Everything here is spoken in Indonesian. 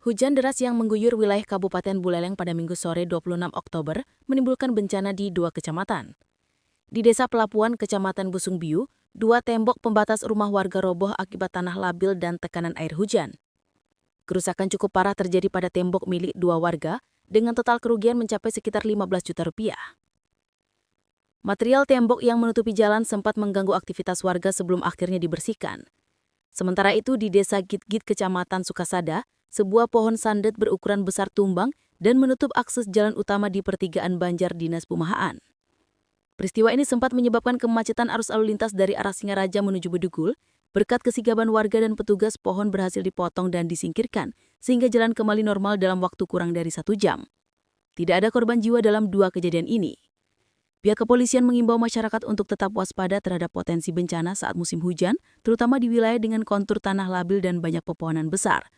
Hujan deras yang mengguyur wilayah Kabupaten Buleleng pada Minggu sore 26 Oktober menimbulkan bencana di dua kecamatan. Di Desa Pelapuan, Kecamatan Busung Biu, dua tembok pembatas rumah warga roboh akibat tanah labil dan tekanan air hujan. Kerusakan cukup parah terjadi pada tembok milik dua warga dengan total kerugian mencapai sekitar 15 juta rupiah. Material tembok yang menutupi jalan sempat mengganggu aktivitas warga sebelum akhirnya dibersihkan. Sementara itu di Desa Gitgit, Kecamatan Sukasada, sebuah pohon sandet berukuran besar tumbang dan menutup akses jalan utama di pertigaan Banjar Dinas Perumahan. Peristiwa ini sempat menyebabkan kemacetan arus lalu lintas dari arah Singaraja menuju Bedugul. Berkat kesigapan warga dan petugas, pohon berhasil dipotong dan disingkirkan sehingga jalan kembali normal dalam waktu kurang dari 1 jam. Tidak ada korban jiwa dalam dua kejadian ini. Pihak kepolisian mengimbau masyarakat untuk tetap waspada terhadap potensi bencana saat musim hujan, terutama di wilayah dengan kontur tanah labil dan banyak pepohonan besar,